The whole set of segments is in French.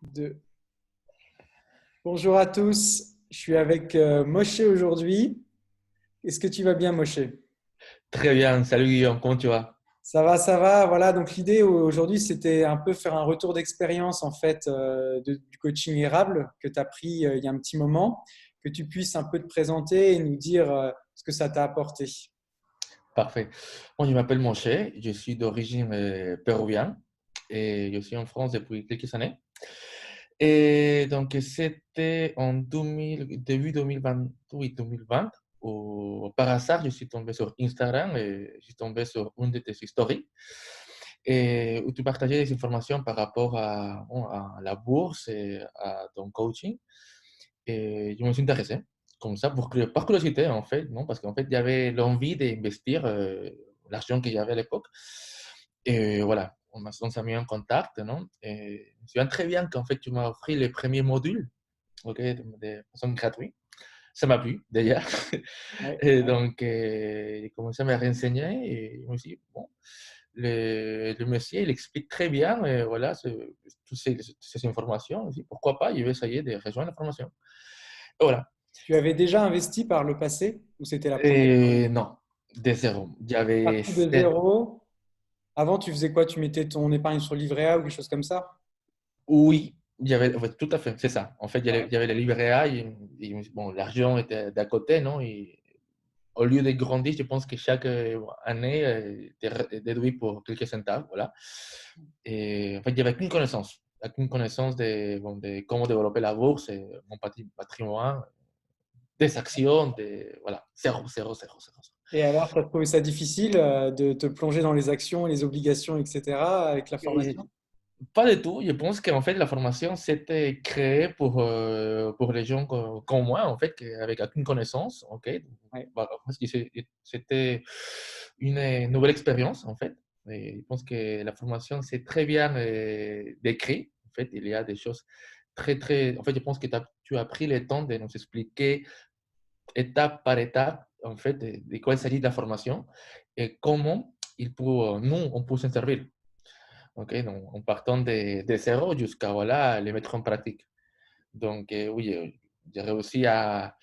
Deux. Bonjour à tous, je suis avec Moshe aujourd'hui. Est-ce que tu vas bien, Moshe? Très bien, salut Guillaume, comment tu vas? Ça va, ça va. Voilà, donc l'idée aujourd'hui, c'était un peu faire un retour d'expérience en fait du coaching érable que tu as pris il y a un petit moment, que tu puisses un peu te présenter et nous dire ce que ça t'a apporté. Parfait. Bon, je m'appelle Monché, je suis d'origine péruvienne et je suis en France depuis quelques années. Et donc, c'était en 2000, début 2020, oui, 2020, où par hasard, je suis tombé sur Instagram et je suis tombé sur une de tes stories et où tu partageais des informations par rapport bon, à la bourse et à ton coaching. Et je me suis intéressé, comme ça, par curiosité, en fait, non? Parce qu'en fait, il y avait l'envie d'investir l'argent qu'il y avait à l'époque. Et voilà, on s'est mis en contact, non? Et je me souviens très bien qu'en fait, tu m'as offert les premiers modules, ok, de façon gratuite. Ça m'a plu, d'ailleurs. Ouais, Et ouais. donc, j'ai commencé à me renseigner et je me suis dit, bon, le monsieur, il explique très bien, voilà, toutes ces informations. Je me suis dit, pourquoi pas, je vais essayer de rejoindre la formation. Et voilà. Tu avais déjà investi par le passé ou c'était la première fois? Et non, de zéro. J'avais Parti de zéro. Avant, tu faisais quoi? Tu mettais ton épargne sur livret A ou quelque chose comme ça? oui, ouais, tout à fait, c'est ça. En fait, Ouais. il y avait le livret A bon, l'argent était d'à côté, non? Et au lieu de grandir, je pense que chaque année était déduit pour quelques centaves, voilà. Et en fait, il n'y avait aucune connaissance de, bon, de comment développer la bourse, et mon patrimoine, des actions, voilà, zéro, zéro, zéro, zéro. Et alors, tu as trouvé ça difficile de te plonger dans les actions, les obligations, etc. avec la Et formation? pas du tout. Je pense qu'en fait, la formation, c'était créé pour les gens comme moi, en fait, avec aucune connaissance. OK? Ouais. Voilà, parce que c'était une nouvelle expérience, en fait. Et je pense que la formation, c'est très bien décrit. En fait, il y a des choses très, très. En fait, je pense que tu as pris le temps de nous expliquer étape par étape, en fait, de quoi il s'agit de la formation et comment nous, on peut s'en servir. Ok, donc en partant de zéro jusqu'à voilà, les mettre en pratique. Donc oui, j'ai réussi à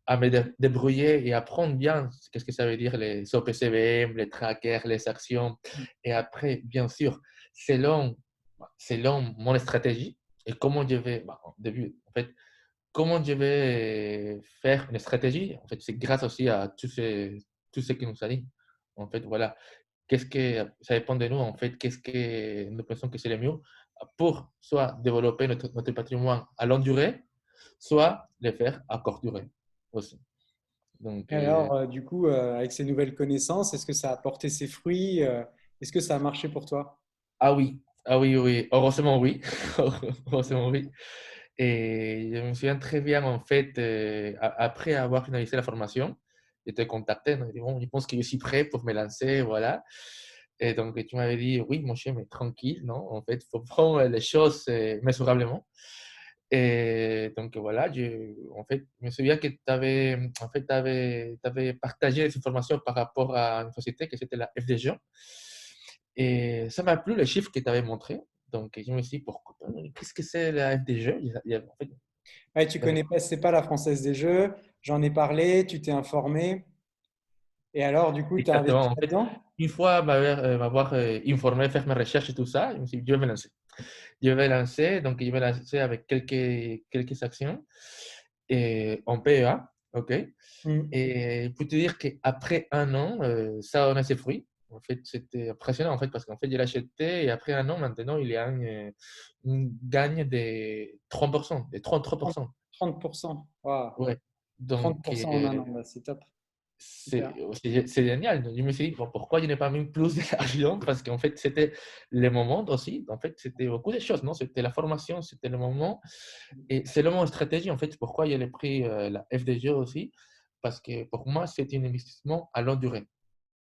me débrouiller et apprendre bien qu'est-ce que ça veut dire les OPCVM, les trackers, les actions. Et après, bien sûr, selon, selon mon stratégie et comment je vais, au début, en fait, comment je vais faire une stratégie, en fait, c'est grâce aussi à tout ce qui nous a dit. En fait, voilà, qu'est-ce que ça dépend de nous, en fait, qu'est-ce que nous pensons que c'est le mieux pour soit développer notre patrimoine à longue durée, soit le faire à courte durée aussi. Donc, Et alors, du coup, avec ces nouvelles connaissances, est-ce que ça a porté ses fruits? Est-ce que ça a marché pour toi? ah oui, oui, heureusement oui, heureusement oui. Et je me souviens très bien, en fait, après avoir finalisé la formation, j'étais contacté, on m'a dit, bon, je pense que je suis prêt pour me lancer, voilà. Et donc, tu m'avais dit, oui, mon cher, mais tranquille, non? En fait, il faut prendre les choses mesurablement. Et donc, voilà, en fait, je me souviens que tu avais, en fait, t'avais partagé des informations par rapport à une société que c'était la FDG. Et ça m'a plu, les chiffres que tu avais montrés. Donc, je me suis dit, pourquoi pas? Qu'est-ce que c'est la FDG? En fait, Ouais, tu connais pas, c'est pas la Française des Jeux. J'en ai parlé, tu t'es informé. Et alors, du coup, tu as exactement. investi En fait, là-dedans? une fois m'avoir informé, faire mes recherches et tout ça, je me suis dit, je vais me lancer. Je vais lancer, donc je vais lancer avec quelques actions et en PEA, OK? Hmm. Et pour te dire qu'après un an, ça en a ses fruits. En fait, c'était impressionnant, en fait, parce qu'en fait, je l'ai acheté et après un an, maintenant, il y a une gagne de 30%, de 30, 33%. 30%. Waouh. Ouais. Donc, 30% en un an, bah, c'est top. Super. c'est génial. Je me suis dit, bon, pourquoi je n'ai pas mis plus d'argent? Parce qu'en fait, c'était le moment aussi. En fait, c'était beaucoup de choses, non? C'était la formation, c'était le moment. Et c'est le moment stratégie, en fait. Pourquoi j'ai pris la FDG aussi? Parce que pour moi, c'était un investissement à longue durée.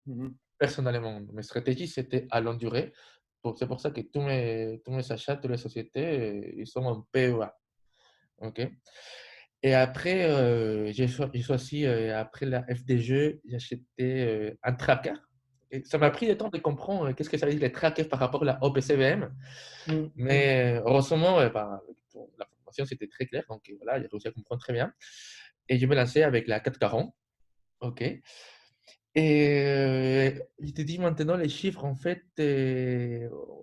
Mhm. Personnellement, mes stratégies, c'était à longue durée. C'est pour ça que tous mes achats, toutes les sociétés, ils sont en PEA. OK? Et après, j'ai choisi, après la FDG, j'ai acheté un tracker. Et ça m'a Ouais. pris le temps de comprendre qu'est-ce que ça veut dire les trackers par rapport à la OPCVM. Hmm. Mais heureusement, ben, formation, c'était très clair. Donc voilà, j'ai réussi à comprendre très bien. Et je me lançais avec la 440. OK. Et je te dis maintenant les chiffres, en fait,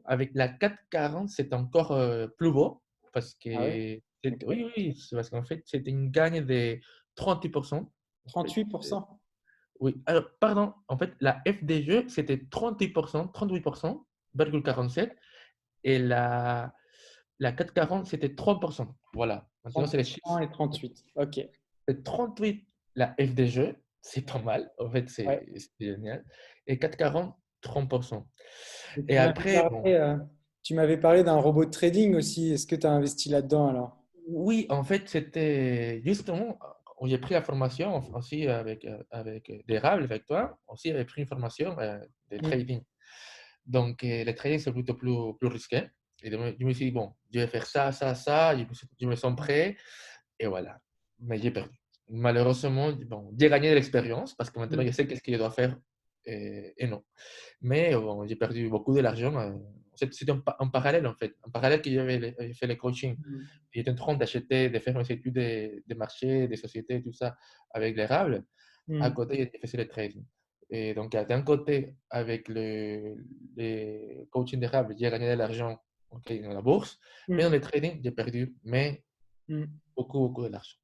avec la 440, c'est encore plus beau parce Ah oui? que, Ok. oui, oui, c'est parce qu'en fait, c'était une gagne de 38%. En fait, 38%. oui, alors, pardon, en fait, la FDG, c'était 38%, 38,47%, et la 440, c'était 30%. Voilà, maintenant, c'est les 30% chiffres. et 38. Ok. C'est 38, la FDG, c'est pas mal, en fait, Ouais. c'est génial. Et 440, 30%. Et Et après, bon, tu m'avais parlé d'un robot de trading aussi. Est-ce que tu as investi là-dedans alors? oui, en fait, c'était justement, où j'ai pris la formation aussi avec d'Érable, avec toi, aussi j'avais pris une formation de Mm. trading. Donc, le trading, c'est plutôt plus risqué. Et donc, je me suis dit, bon, je vais faire ça, ça, ça, je me sens prêt, et voilà. Mais j'ai perdu. Malheureusement, bon, j'ai gagné de l'expérience parce que maintenant, Mm. je sais qu'est-ce que je dois faire et non. Mais bon, j'ai perdu beaucoup de l'argent. C'était en parallèle, en fait. En parallèle que j'avais fait le coaching. Mm. J'étais en train d'acheter, de faire mes études de marché, des sociétés, tout ça, avec l'érable. À Mm. côté, je faisais le trading. Et donc, d'un côté, avec le coaching d'érable, j'ai gagné de l'argent, ok, dans la bourse. Mais dans Mm. le trading, j'ai perdu, mais Mm. beaucoup, beaucoup d'argent.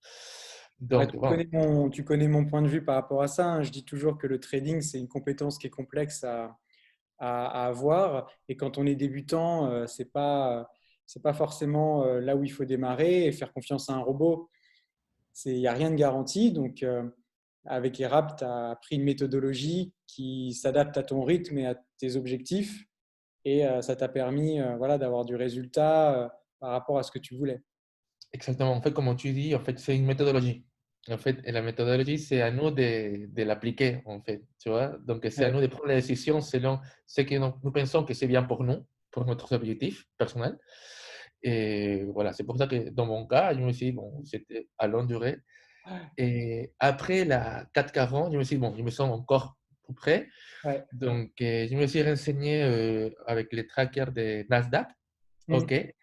Ouais, Donc, bon, tu connais mon point de vue par rapport à ça, hein. Je dis toujours que le trading, c'est une compétence qui est complexe à avoir. Et quand on est débutant, c'est pas forcément là où il faut démarrer et faire confiance à un robot. Il n'y a rien de garanti. Donc, avec Erap, tu as appris une méthodologie qui s'adapte à ton rythme et à tes objectifs. Et ça t'a permis voilà, d'avoir du résultat par rapport à ce que tu voulais. exactement. En fait, comme tu dis, en fait, c'est une méthodologie. En fait, et la méthodologie, c'est à nous de l'appliquer, en fait, tu vois. Donc, c'est à Ouais. nous de prendre la décision selon ce que nous pensons que c'est bien pour nous, pour notre objectif personnel. Et voilà, c'est pour ça que dans mon cas, je me suis dit, bon, c'était à longue durée. Et après la 440, je me suis dit, bon, je me sens encore plus près. Ouais. Donc, je me suis renseigné avec les trackers de Nasdaq. Mm. OK.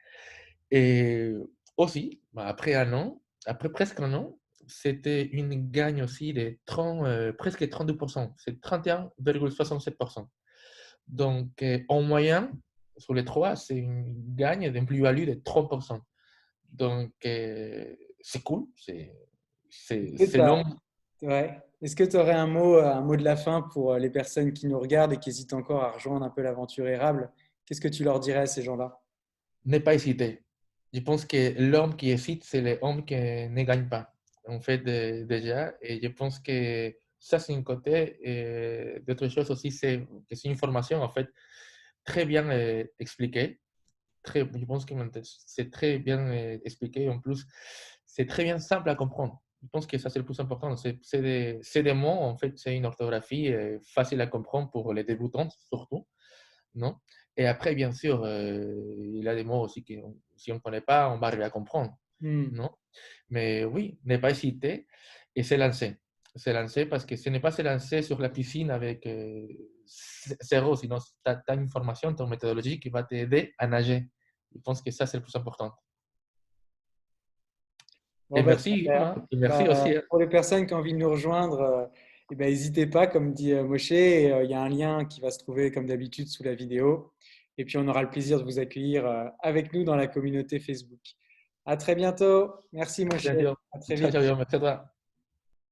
Et aussi, bah, après un an, après presque un an, c'était une gagne aussi de 30, presque 32%. C'est 31,67%. Donc, en moyenne, sur les trois, c'est une gagne d'une plus-value de 30%. Donc, c'est cool, Est-ce que c'est long. ouais. Est-ce que tu aurais un mot de la fin pour les personnes qui nous regardent et qui hésitent encore à rejoindre un peu l'aventure érable? Qu'est-ce que tu leur dirais à ces gens-là? Ne pas hésiter. Je pense que l'homme qui hésite, c'est l'homme qui ne gagne pas, en fait, déjà. Et je pense que ça, c'est un côté. Et d'autre chose aussi, c'est que c'est une formation, en fait, très bien expliquée. Je pense que c'est très bien expliqué. En plus, c'est très bien simple à comprendre. Je pense que ça, c'est le plus important. C'est des mots, en fait, c'est une orthographie facile à comprendre pour les débutants, surtout, non? Et après, bien sûr, il y a des mots aussi que si on ne connaît pas, on va arriver à comprendre, Hmm. non? Mais oui, ne pas hésiter et se lancer. Se lancer parce que ce n'est pas se lancer sur la piscine avec zéro, sinon tu as une formation, tu as une méthodologie qui va t'aider à nager. Je pense que ça, c'est le plus important. Bon, Et bah, merci, Guillaume, super. hein, et merci Bah, aussi, hein. pour les personnes qui ont envie de nous rejoindre, eh ben, n'hésitez pas, comme dit Moshe, et, il y a un lien qui va se trouver comme d'habitude sous la vidéo. Et puis on aura le plaisir de vous accueillir avec nous dans la communauté Facebook. À très bientôt. Merci À Moshe. bientôt. À très Ciao, vite. ciao, Guillaume. Merci à toi.